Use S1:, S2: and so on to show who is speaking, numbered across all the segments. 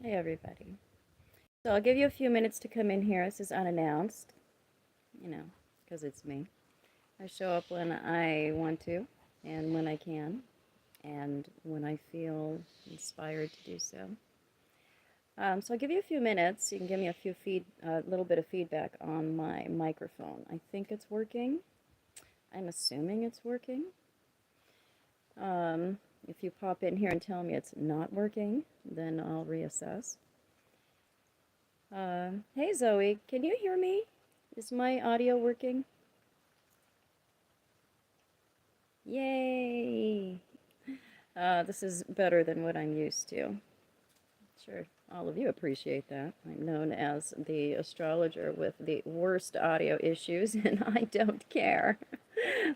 S1: Hey, everybody. So I'll give you a few minutes to come in here. This is unannounced, you know, because it's me. I show up when I want to and when I can and when I feel inspired to do so. So I'll give you a few minutes. You can give me a little bit of feedback on my microphone. I think it's working. I'm assuming it's working. If you pop in here and tell me it's not working, then I'll reassess. Hey Zoe, can you hear me? Is my audio working? Yay! This is better than what I'm used to. Sure, all of you appreciate that. I'm known as the astrologer with the worst audio issues, and I don't care.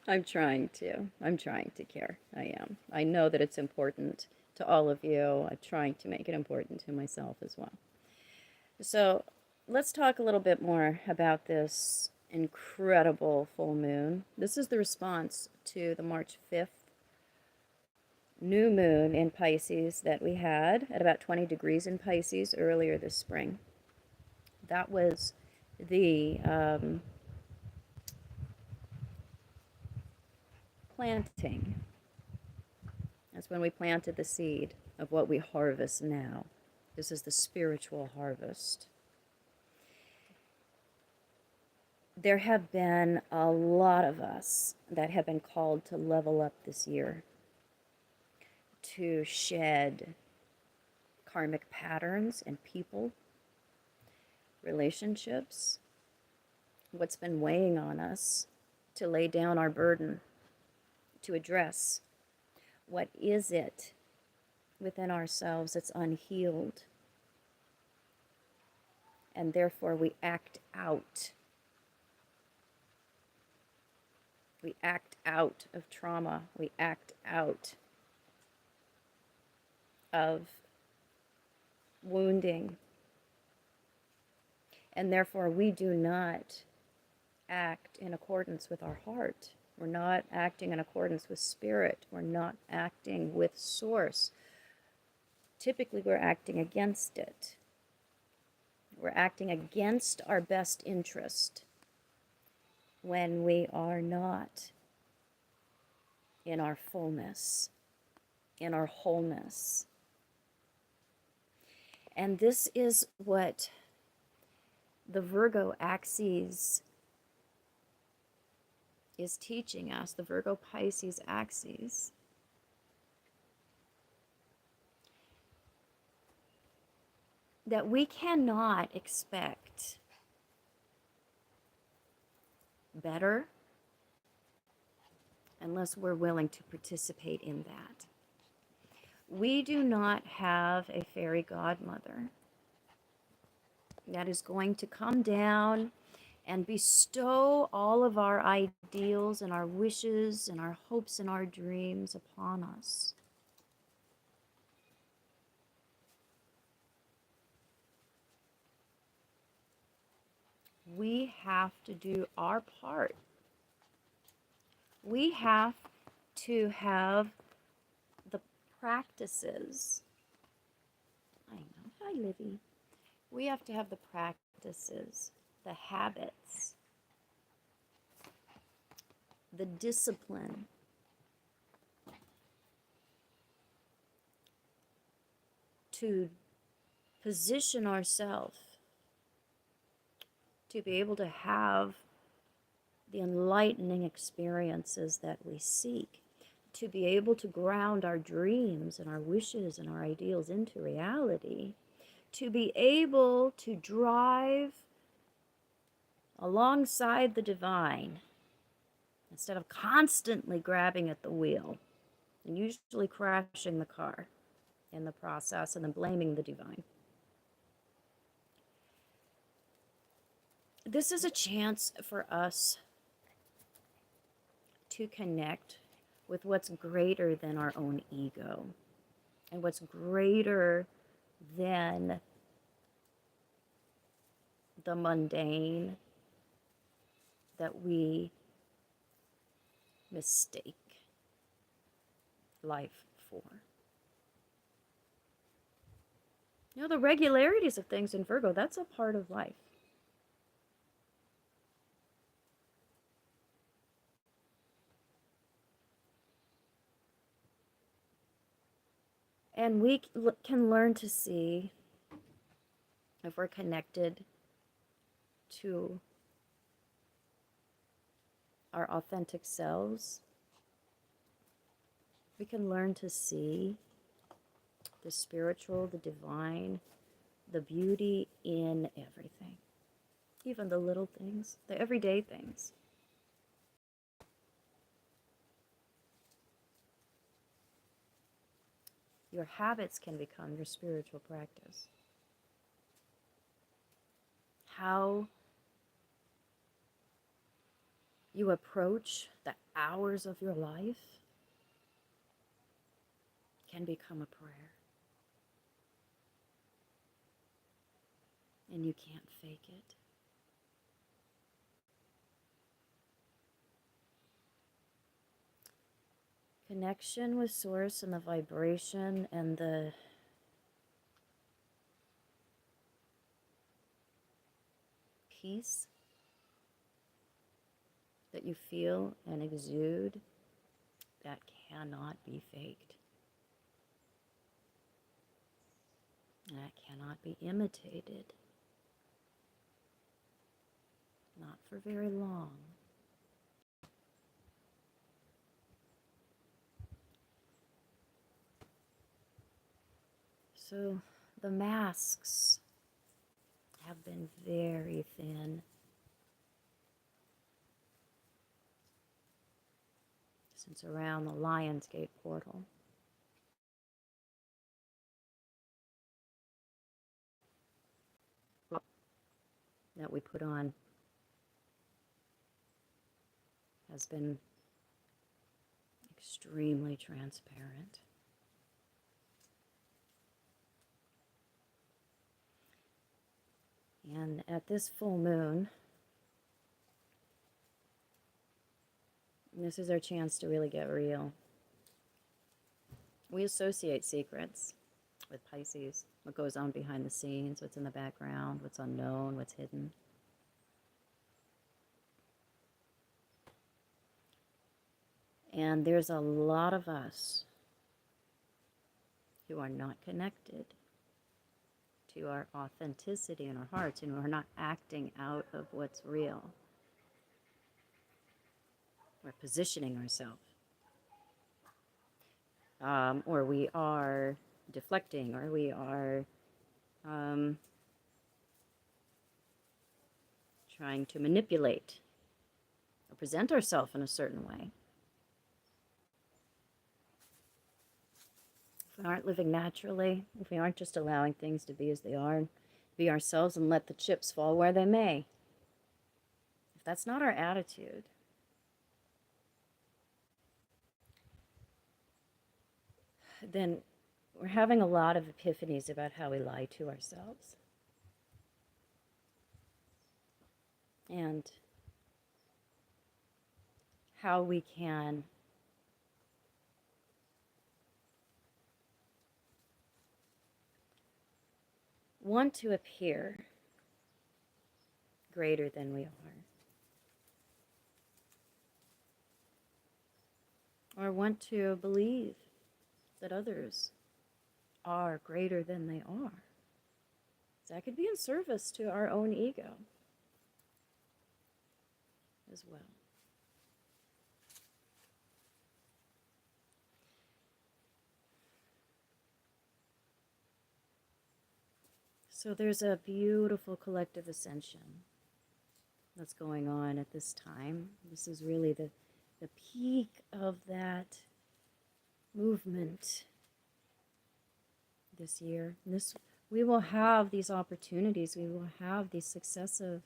S1: I'm trying to. I'm trying to care. I am. I know that it's important to all of you. I'm trying to make it important to myself as well. So let's talk a little bit more about this incredible full moon. This is the response to the March 5th new moon in Pisces that we had at about 20 degrees in Pisces earlier this spring. That was the planting. That's when we planted the seed of what we harvest now. This is the spiritual harvest. There have been a lot of us that have been called to level up this year, to shed karmic patterns and people, relationships, what's been weighing on us, to lay down our burden, to address what is it within ourselves that's unhealed, and therefore we act out. We act out of trauma. We act out of wounding. And therefore, we do not act in accordance with our heart. We're not acting in accordance with spirit. We're not acting with source. Typically, we're acting against it. We're acting against our best interest when we are not in our fullness, in our wholeness. And this is what the Virgo axis is teaching us, the Virgo-Pisces axis. That we cannot expect better unless we're willing to participate in that. We do not have a fairy godmother that is going to come down and bestow all of our ideals and our wishes and our hopes and our dreams upon us. We have to do our part. We have to have the practices. I know. Hi, Livy. We have to have the practices, the habits, the discipline to position ourselves to be able to have the enlightening experiences that we seek, to be able to ground our dreams and our wishes and our ideals into reality, to be able to drive alongside the divine instead of constantly grabbing at the wheel and usually crashing the car in the process and then blaming the divine. This is a chance for us to connect with what's greater than our own ego and what's greater than the mundane that we mistake life for. You know, the regularities of things in Virgo, that's a part of life. And we can learn to see if we're connected to our authentic selves. We can learn to see the spiritual, the divine, the beauty in everything, even the little things, the everyday things. Your habits can become your spiritual practice. How you approach the hours of your life can become a prayer. And you can't fake it. Connection with Source and the vibration and the peace that you feel and exude, that cannot be faked. And that cannot be imitated. Not for very long. So the masks have been very thin since around the Lionsgate portal. That we put on has been extremely transparent. And at this full moon, this is our chance to really get real. We associate secrets with Pisces, what goes on behind the scenes, what's in the background, what's unknown, what's hidden. And there's a lot of us who are not connected to our authenticity in our hearts, and we're not acting out of what's real. We're positioning ourselves. Or we are deflecting, or we are trying to manipulate or present ourselves in a certain way. If we aren't living naturally, if we aren't just allowing things to be as they are, be ourselves and let the chips fall where they may, if that's not our attitude, then we're having a lot of epiphanies about how we lie to ourselves. And how we can want to appear greater than we are, or want to believe that others are greater than they are. So that could be in service to our own ego as well. So there's a beautiful collective ascension that's going on at this time. This is really the peak of that movement this year. We will have these opportunities. We will have these successive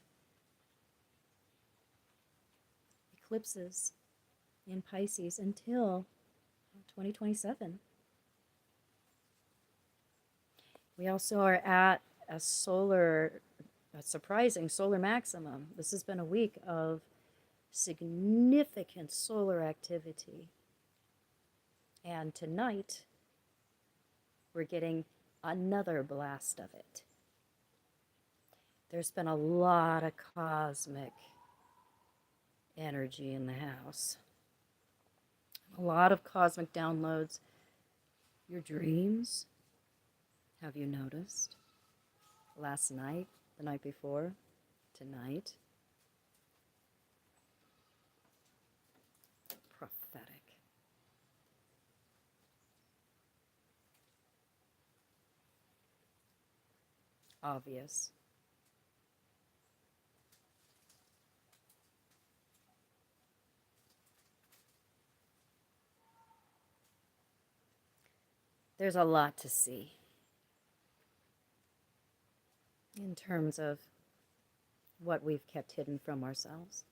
S1: eclipses in Pisces until 2027. We also are at a surprising solar maximum. This has been a week of significant solar activity. And tonight, we're getting another blast of it. There's been a lot of cosmic energy in the house. A lot of cosmic downloads. Your dreams, have you noticed? Last night, the night before, tonight. Prophetic. Obvious. There's a lot to see in terms of what we've kept hidden from ourselves.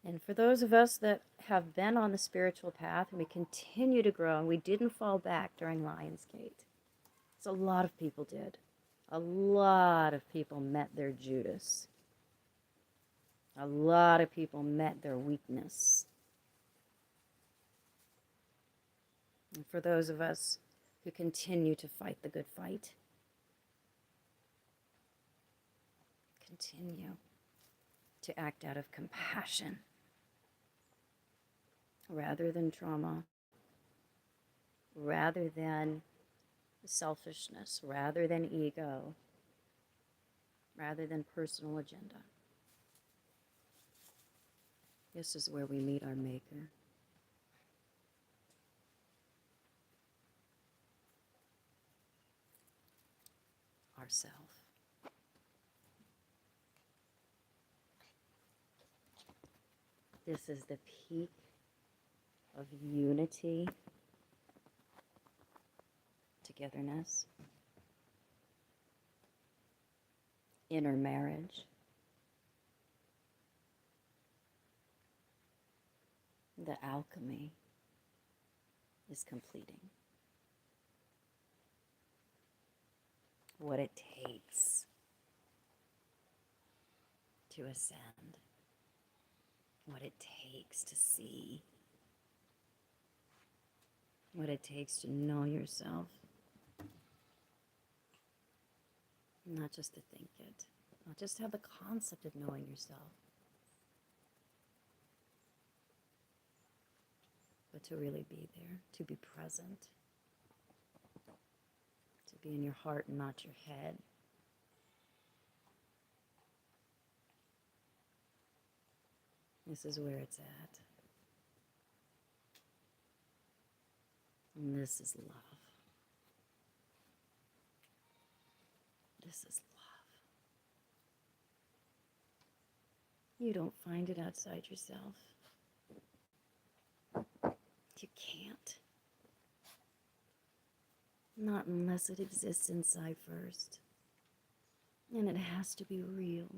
S1: And for those of us that have been on the spiritual path and we continue to grow and we didn't fall back during Lionsgate, as a lot of people did. A lot of people met their Judas. A lot of people met their weakness. And for those of us who continue to fight the good fight, continue to act out of compassion rather than trauma, rather than selfishness, rather than ego, rather than personal agenda. This is where we meet our Maker. Ourself. This is the peak of unity, togetherness, inner marriage. The alchemy is completing. What it takes to ascend, what it takes to see, what it takes to know yourself, not just to think it, not just have the concept of knowing yourself, but to really be there, to be present, to be in your heart and not your head. This is where it's at. And this is love. This is love. You don't find it outside yourself. You can't. Not unless it exists inside first. And it has to be real.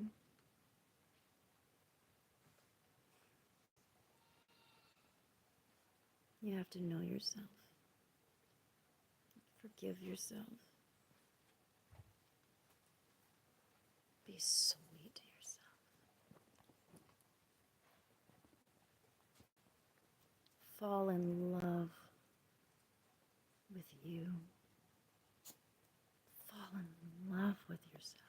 S1: You have to know yourself. Forgive yourself. Be sweet to yourself. Fall in love with you. Fall in love with yourself.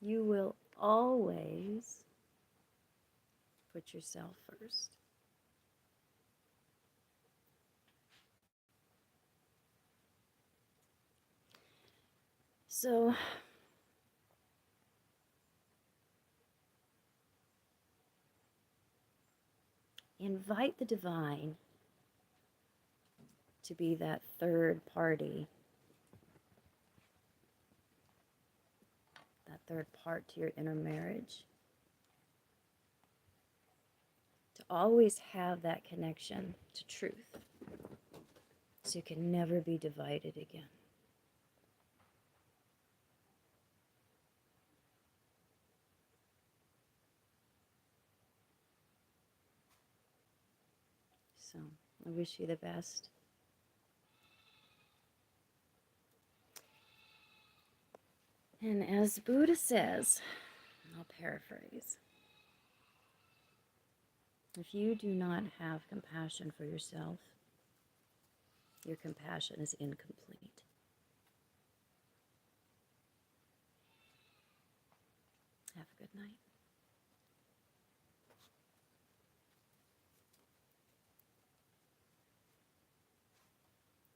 S1: You will always put yourself first. So, invite the divine to be that third party, that third part to your inner marriage. To always have that connection to truth, so you can never be divided again. So, I wish you the best. And as Buddha says, I'll paraphrase, If you do not have compassion for yourself, your compassion is incomplete. Have a good night.